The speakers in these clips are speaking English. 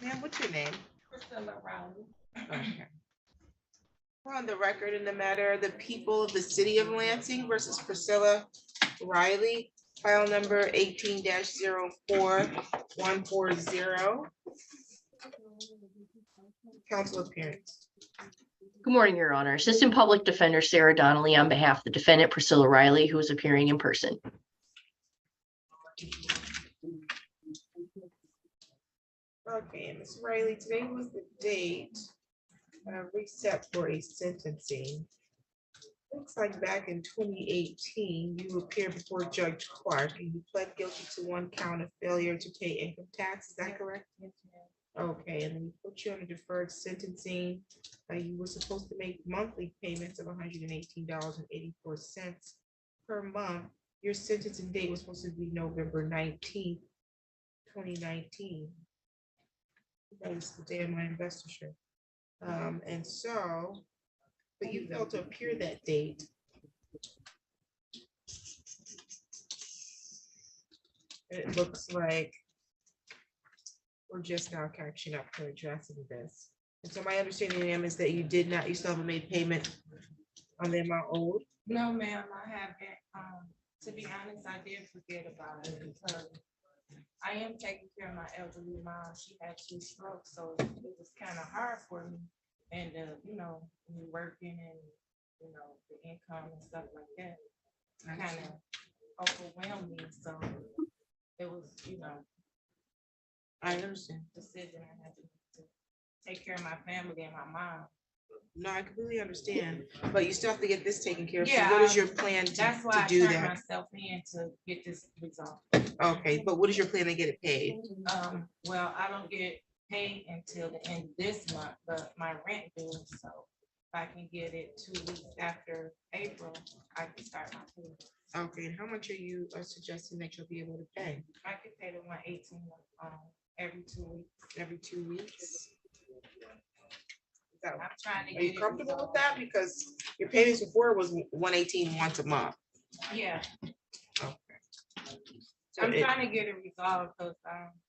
Ma'am, what's your name? Kristen Riley. Okay. We're on the record in the matter of the people of the city of Lansing versus Priscilla Riley, file number 18-04-140. Council appearance. Good morning, Your Honor. Assistant Public Defender Sarah Donnelly on behalf of the defendant Priscilla Riley, who is appearing in person. Okay, Ms. Riley, today was the date reset for a sentencing. Looks like back in 2018, you appeared before Judge Clark and you pled guilty to one count of failure to pay income tax. Is that correct? Yes, ma'am. Okay, and then we put you on a deferred sentencing. You were supposed to make monthly payments of $118.84 per month. Your sentencing date was supposed to be November 19th, 2019. That was the day of my investiture. And so, but you failed to appear that date. It looks like we're just now catching up to addressing this. And so my understanding, ma'am, is that you did not, you still haven't made payment on the amount owed? No, ma'am, I haven't. To be honest, I did forget about it because I am taking care of my elderly mom. She had 2 strokes, so it was kind of hard for me. And, when you're working and, the income and stuff like that, kind of overwhelmed me. So it was, I understand. decision I had to take care of my family and my mom. No, I completely understand, but you still have to get this taken care of. So Yeah, what is your plan That's to why I do turned that? myself in to get this resolved. Okay, but what is your plan to get it paid? Well, I don't get paid until the end of this month, but my rent due, so if I can get it 2 weeks after April, I can start my pay. Okay, and how much are you suggesting that you'll be able to pay? I can pay the 118 every 2 weeks. Every 2 weeks? Is that- I'm trying to Are you get it comfortable with resolved. that? Because your payments before was 118 once a month. Yeah, Okay. So I'm it- trying to get it resolved because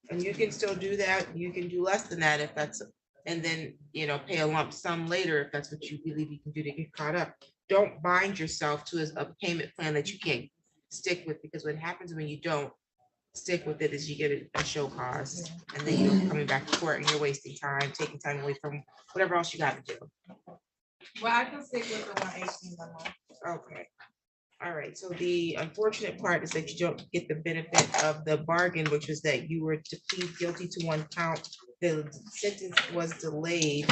And you can still do that. You can do less than that if that's, and then, pay a lump sum later if that's what you believe you can do to get caught up. Don't bind yourself to a payment plan that you can't stick with, because what happens when you don't stick with it is you get a show cause, and then you're coming back to court and you're wasting time, taking time away from whatever else you got to do. well, I can stick with the 118 a month. Okay. All right, so the unfortunate part is that you don't get the benefit of the bargain, which was that you were to plead guilty to one count. The sentence was delayed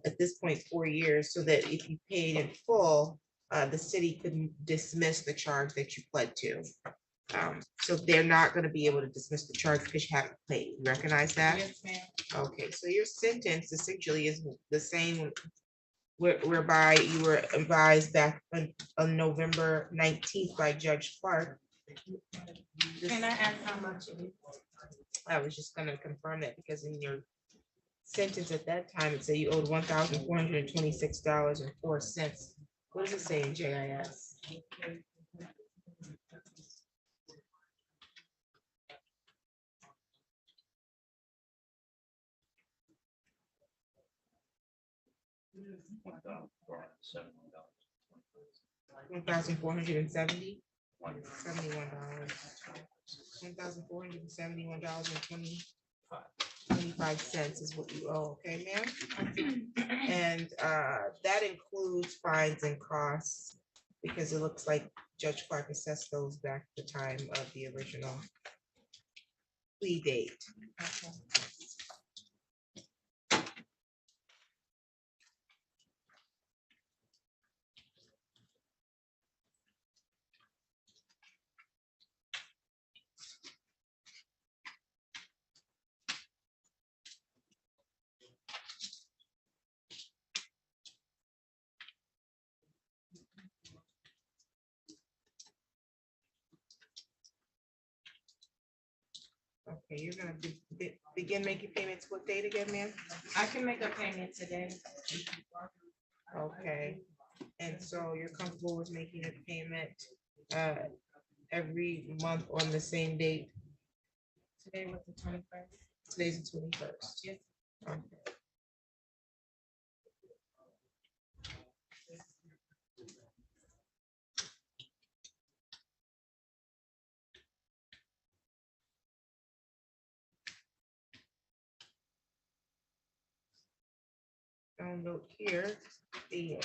at this point 4 years, so that if you paid in full, the city could dismiss the charge that you pled to. So they're not gonna be able to dismiss the charge because you haven't paid. You recognize that? Yes, ma'am. Okay, so your sentence essentially is the same whereby you were advised back on November 19th by Judge Clark. Can I ask how much it is? I was just gonna confirm that because in your sentence at that time, it said you owed $1,426.04. What does it say in JIS? $1,470. $71. $1,471.25 is what you owe, okay, ma'am? And that includes fines and costs, because it looks like Judge Clark assessed those back at the time of the original plea date. Okay. Okay, you're gonna begin making payments what date again, ma'am? I can make a payment today. Okay, and so you're comfortable with making a payment every month on the same date? Today was the 21st. Today's the 21st. Yes. Okay. I'll note here, the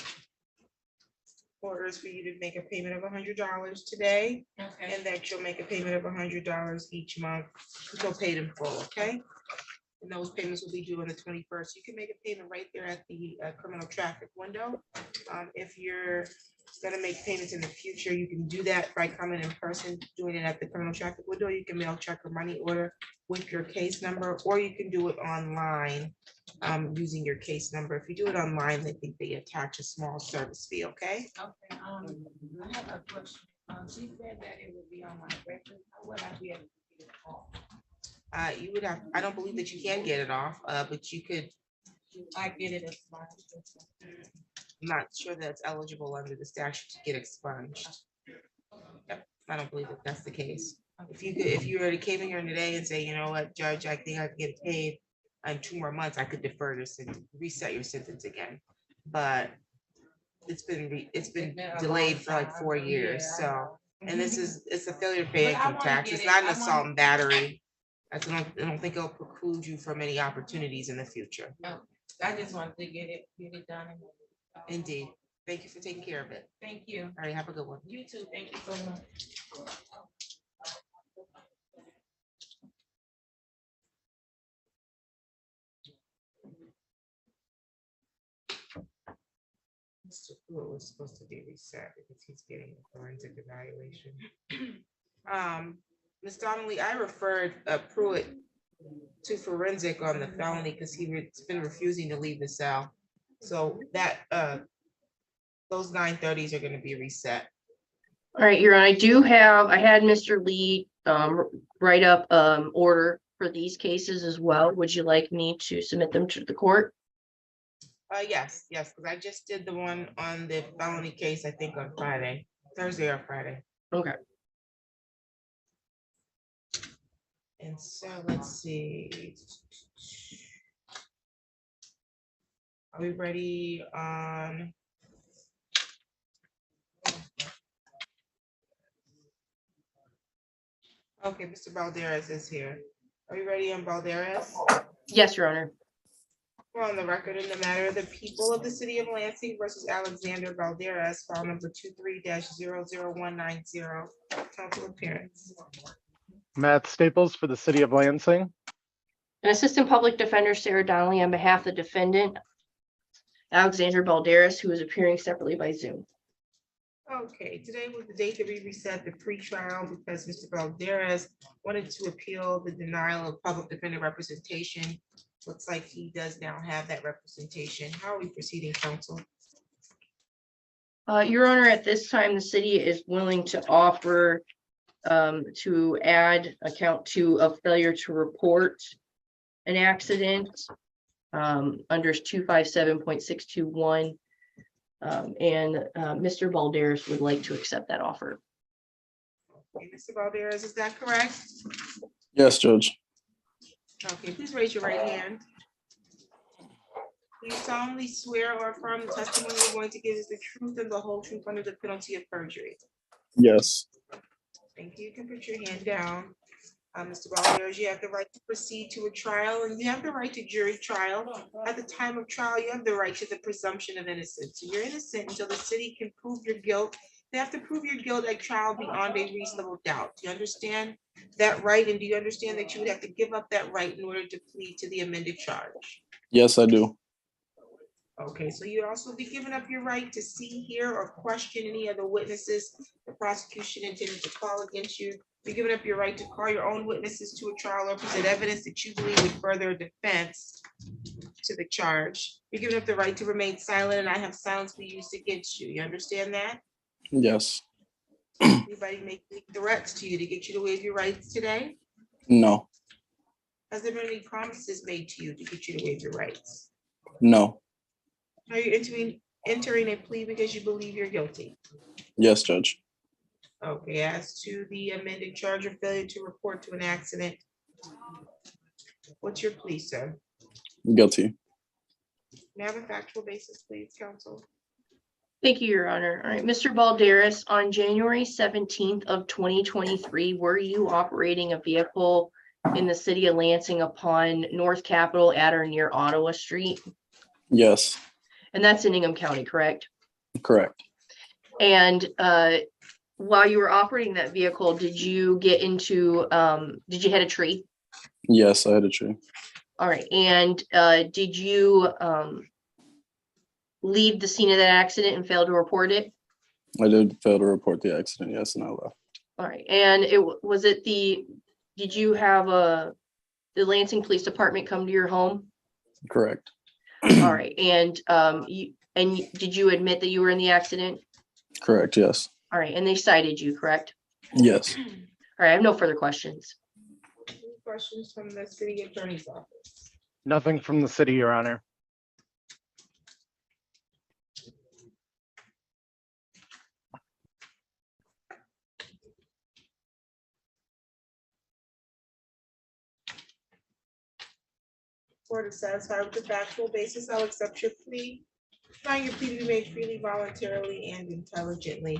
order is for you to make a payment of $100 today, Okay, and that you'll make a payment of $100 each month until paid in full, okay? And those payments will be due on the 21st. You can make a payment right there at the criminal traffic window. If you're gonna make payments in the future, you can do that by coming in person, doing it at the criminal traffic window. You can mail check or money order with your case number, or you can do it online using your case number. If you do it online, they think they attach a small service fee, okay? okay, I have a question. She said that it would be on my record. How would I be able to get it off? You would have, I don't believe that you can get it off, but you could, I get it as my. I'm not sure that's eligible under the statute to get expunged. Yep, I don't believe that that's the case. If you could, if you were to came in here today and say, you know what, Judge, I think I can get paid in 2 more months, I could defer this and reset your sentence again. But it's been delayed for like 4 years, so, and this is, it's a failure to pay But I income wanna tax. get It's it- not an I wanna- assault and battery. I don't think it'll preclude you from any opportunities in the future. I just wanted to get it done. Indeed. Thank you for taking care of it. Thank you. All right, have a good one. You too. Thank you so much. Mr. Pruitt was supposed to be reset because he's getting a forensic evaluation. Ms. Donnelly, I referred Pruitt to forensic on the felony because he's been refusing to leave the cell. So that, those 930s are gonna be reset. All right, Your Honor, I had Mr. Lee write up order for these cases as well. Would you like me to submit them to the court? Yes, because I just did the one on the felony case, I think on Friday, Thursday or Friday. Okay. And so let's see. Are we ready on? Okay, Mr. Balderas is here. Are you ready on Balderas? Yes, Your Honor. We're on the record in the matter of the people of the city of Lansing versus Alexander Balderas, file number 23-00190. Council appearance. Matt Staples for the city of Lansing. An Assistant Public Defender, Sarah Donnelly, on behalf of the defendant, Alexander Balderas, who is appearing separately by Zoom. Okay, today was the date that we reset the pre-trial because Mr. Balderas wanted to appeal the denial of public defender representation. Looks like he does now have that representation. How are we proceeding, counsel? Your Honor, at this time, the city is willing to offer to add account to a failure to report an accident under 257.621. And Mr. Balderas would like to accept that offer. Okay, Mr. Balderas, is that correct? Yes, Judge. Okay, please raise your right hand. Do you solemnly swear or affirm the testimony you're going to give is the truth and the whole truth under the penalty of perjury? Yes. Thank you. You can put your hand down. Mr. Balderas, you have the right to proceed to a trial and you have the right to jury trial. At the time of trial, you have the right to the presumption of innocence. So you're innocent until the city can prove your guilt. They have to prove your guilt at trial beyond a reasonable doubt. Do you understand that right? And do you understand that you would have to give up that right in order to plead to the amended charge? Yes, I do. Okay, so you'd also be giving up your right to see, hear, or question any of the witnesses the prosecution intended to call against you. You're giving up your right to call your own witnesses to a trial or present evidence that you believe would further a defense to the charge. You're giving up the right to remain silent and I have silence be used against you. You understand that? Yes. Anybody make any threats to you to get you to waive your rights today? No. Has there been any promises made to you to get you to waive your rights? No. Are you entering a plea because you believe you're guilty? Yes, Judge. Okay, as to the amended charge of failure to report to an accident, What's your plea, sir? Guilty. May I have a factual basis, please, counsel? Thank you, Your Honor. All right, Mr. Balderas, on January 17th of 2023, were you operating a vehicle in the city of Lansing upon North Capitol at or near Ottawa Street? Yes. And that's in Ingham County, correct? Correct. And while you were operating that vehicle, did you hit a tree? Yes, I had a tree. All right, and did you leave the scene of that accident and fail to report it? I did fail to report the accident, yes, and I left. All right, and did you have the Lansing Police Department come to your home? Correct. All right, and did you admit that you were in the accident? Correct, yes. All right, and they cited you, correct? Yes. All right, I have no further questions. Any questions from the city attorney's office? Nothing from the city, Your Honor. Court is satisfied with the factual basis. I'll accept your plea. Find your plea to be made freely, voluntarily, and intelligently.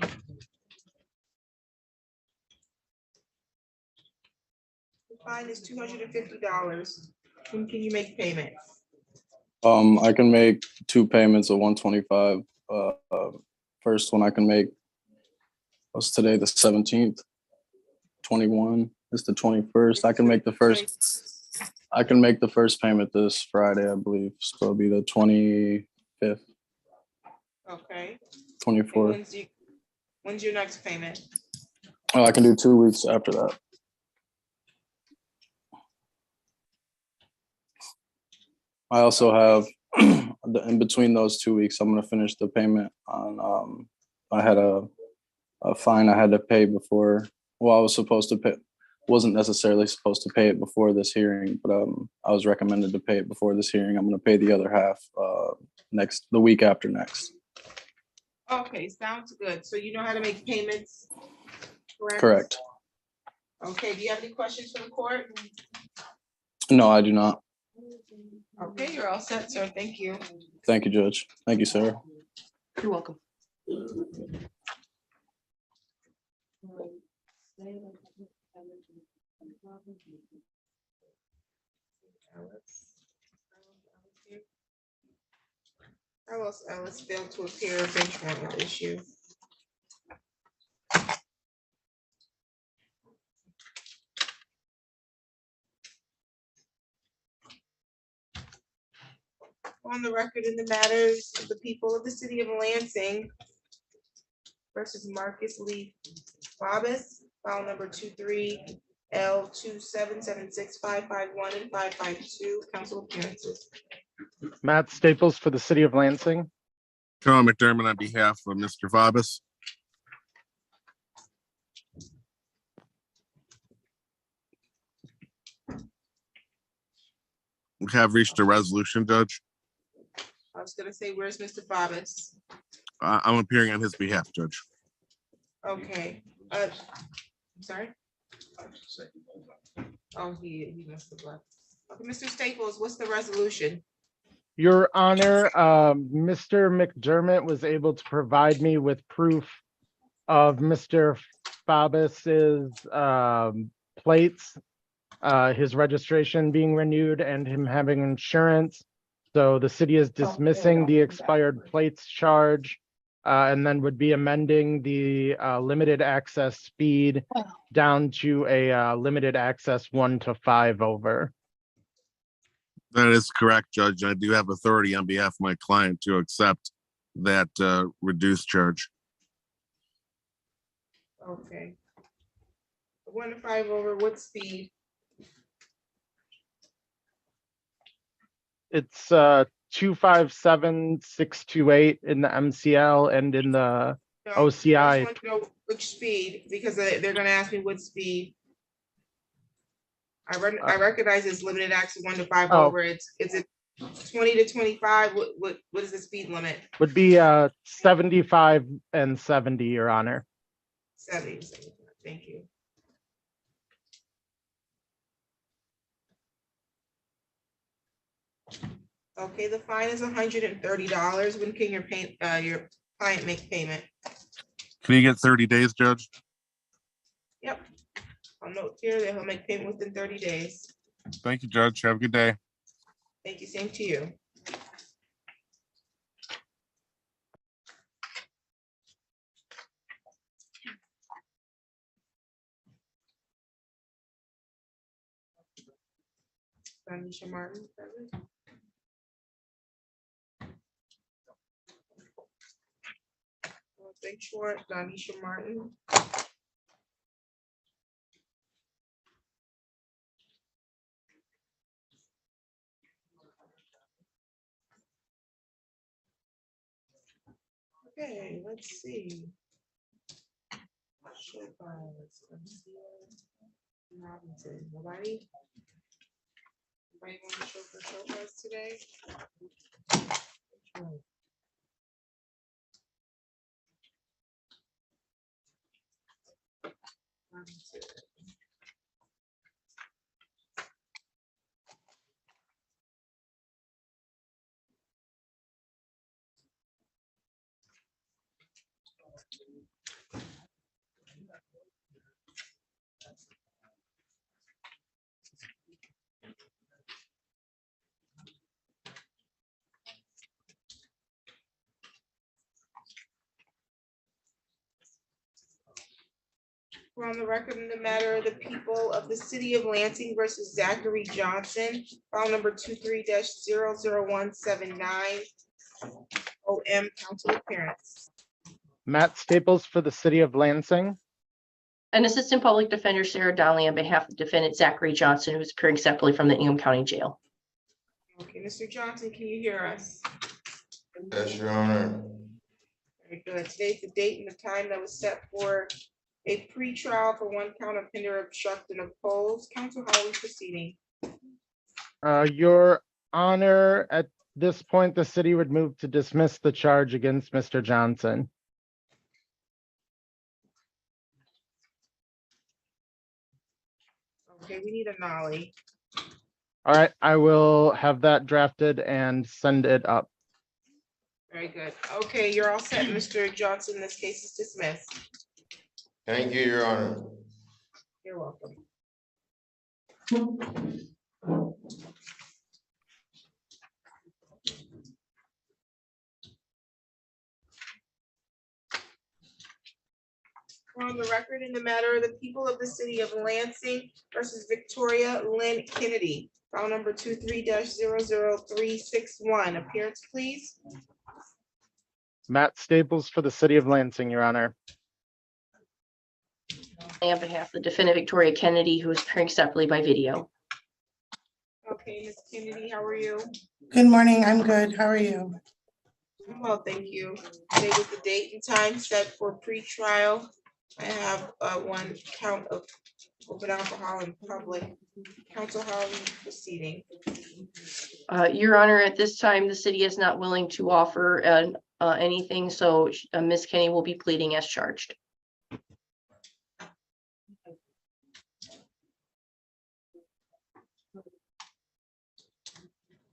The fine is $250. When can you make payment? I can make 2 payments of 125. First one I can make, what's today, the 17th? 21 is the 21st. I can make the first payment this Friday, I believe. So it'll be the 25th, Okay. And 24th. when's your next payment? Oh, I can do 2 weeks after that. I also have, in between those 2 weeks, I'm gonna finish the payment on, I had a fine I had to pay before, well, I was supposed to pay, wasn't necessarily supposed to pay it before this hearing, but I was recommended to pay it before this hearing. I'm gonna pay the other half the week after next. Okay, sounds good. So you know how to make payments? Correct. Okay, do you have any questions for the court? No, I do not. Okay, you're all set, sir. Thank you. Thank you, Judge. Thank you, Sarah. You're welcome. Ellis failed to appear, bench warrant issue. On the record in the matters of the people of the city of Lansing versus Marcus Lee Bobus, file number 23L2776551 and 552, council appearances. Matt Staples for the city of Lansing. Sean McDermott on behalf of Mr. Vabas. We have reached a resolution, Judge. I was gonna say, where's Mr. Bobus? I'm appearing on his behalf, Judge. Okay, sorry? Oh, he must have left. Okay, Mr. Staples, what's the resolution? Your Honor, Mr. McDermott was able to provide me with proof of Mr. Fabus's plates, his registration being renewed and him having insurance. So the city is dismissing the expired plates charge and then would be amending the limited access speed down to a limited access 1 to 5 over. That is correct, Judge. I do have authority on behalf of my client to accept that reduced charge. Okay. 1 to 5 over, what speed? It's 257628 in the MCL and in the No, OCI. I just want to know which speed, because they're gonna ask me what speed. I recognize it's limited access 1 to 5 Oh. over. Is it 20 to 25? What is the speed limit? Would be 75 and 70, Your Honor. 70. Thank you. Okay, the fine is $130. When can your client make payment? Can you get 30 days, Judge? Yep. I'll note here that he'll make payment within 30 days. Thank you, Judge. Have a good day. Thank you, same to you. Donisha Martin, present. Big Short, Donisha Martin. Okay, let's see. Show files, let's see. Robinson, nobody? Anybody want to show for show files today? Which one? Robinson. We're on the record in the matter of the people of the city of Lansing versus Zachary Johnson, file number 23-00179. OM council appearance. Matt Staples for the city of Lansing. And Assistant Public Defender Sarah Donnelly on behalf of defendant Zachary Johnson, who is appearing separately from the Ingham County Jail. Okay, Mr. Johnson, can you hear us? Yes, Your Honor. Very good. Today's the date and the time that was set for a pretrial for one count of hinder, obstruct, and oppose. Counsel, how are we proceeding? Your Honor, at this point, the city would move to dismiss the charge against Mr. Johnson. Okay, we need a nollie. All right, I will have that drafted and send it up. Very good. Okay, you're all set, Mr. Johnson. This case is dismissed. Thank you, Your Honor. You're welcome. We're on the record in the matter of the people of the city of Lansing versus Victoria Lynn Kennedy, file number 23-00361. Appearance, please. Matt Staples for the city of Lansing, Your Honor. On behalf of the defendant Victoria Kennedy, who is appearing separately by video. Okay, Ms. Kennedy, how are you? Good morning, I'm good. How are you? Well, thank you. Today was the date and time set for pre-trial. I have one count of open alcohol in public. Counsel, how are we proceeding? Your Honor, at this time, the city is not willing to offer anything, so Ms. Kenny will be pleading as charged.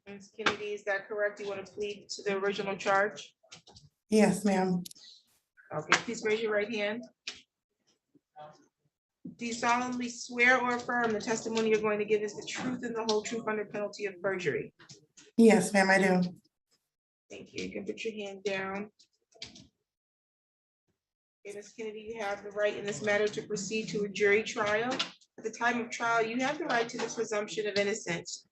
Ms. Kennedy, is that correct? You want to plead to the original charge? Yes, ma'am. Okay, please raise your right hand. Do you solemnly swear or affirm the testimony you're going to give is the truth and the whole truth under penalty of perjury? Yes, ma'am, I do. Thank you. You can put your hand down. Okay, Ms. Kennedy, you have the right in this matter to proceed to a jury trial. At the time of trial, you have the right to the presumption of innocence.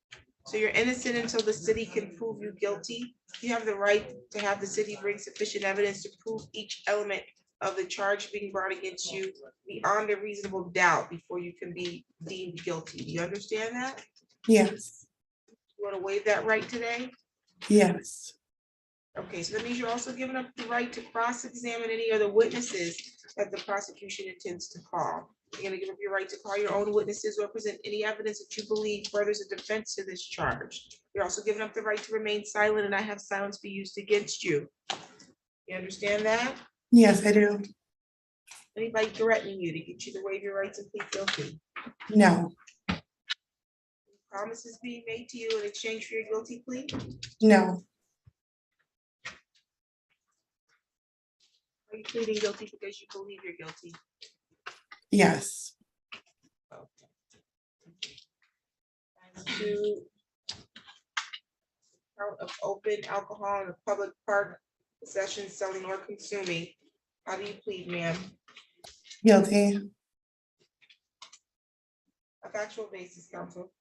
So you're innocent until the city can prove you guilty. You have the right to have the city bring sufficient evidence to prove each element of the charge being brought against you beyond a reasonable doubt before you can be deemed guilty. Do you understand that? Yes, You want to waive that right today? yes, Okay, so that means you're also giving up the right to cross-examine any other witnesses that the prosecution intends to call. You're gonna give up your right to call your own witnesses, represent any evidence that you believe furthers a defense to this charge. You're also giving up the right to remain silent and not have silence be used against you. You understand that? yes, I do. Anybody threatening you to get you to waive your rights and plead guilty? No, promises being made to you in exchange for your guilty plea? No, Are you pleading guilty because you believe you're guilty? yes, And to count of open alcohol in a public park, possession, selling, or consuming. How do you plead, ma'am? guilty. A factual basis, counsel.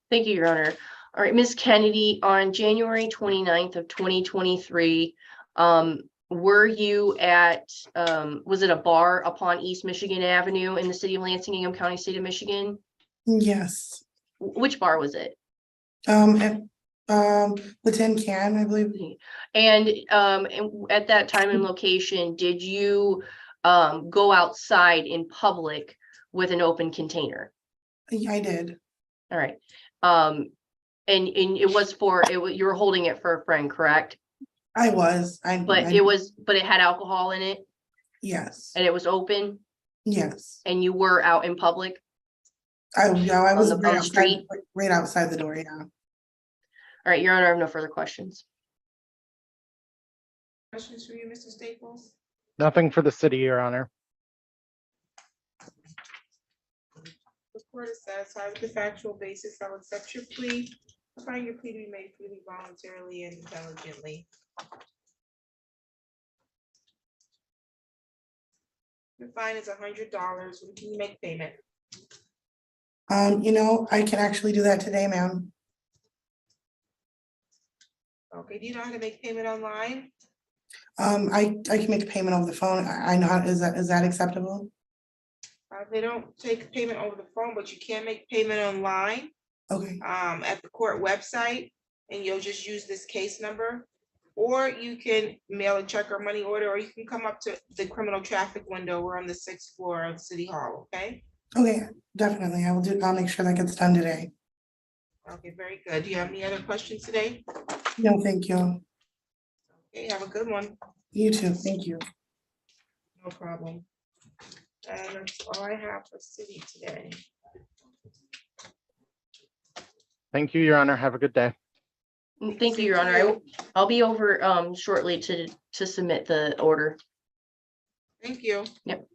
Thank you, Your Honor. All right, Ms. Kennedy, on January 29th of 2023, were you at, was it a bar upon East Michigan Avenue in the city of Lansing, Ingham County, state of Michigan? Yes. Which bar was it? The tin can, I believe. And at that time and location, did you go outside in public with an open container? I did. All right. And it was for, you were holding it for a friend, correct? I was. But it had alcohol in it Yes, and it was open yes. and you were out in public? I was On the right outside, street? right outside the door, yeah. All right, Your Honor, I have no further questions. Questions for you, Mr. Staples? Nothing for the city, Your Honor. The court is satisfied with the factual basis. I'll accept your plea. I find your plea to be made freely, voluntarily, and intelligently. The fine is $100. When can you make payment? I can actually do that today, ma'am. Okay, do you know how to make payment online? I can make a payment over the phone. I know how, is that acceptable? They don't take payment over the phone, but you can make payment online Okay, at the court website, and you'll just use this case number. Or you can mail a check or money order, or you can come up to the criminal traffic window. We're on the 6th floor of City Hall, okay? okay, definitely. I'll make sure that gets done today. Okay, very good. Do you have any other questions today? No, thank you. Okay, have a good one. You too, thank you. No problem. And that's all I have for city today. Thank you, Your Honor. Have a good day. Thank you, Your Honor. I'll be over shortly to submit the order. Thank you. Yep.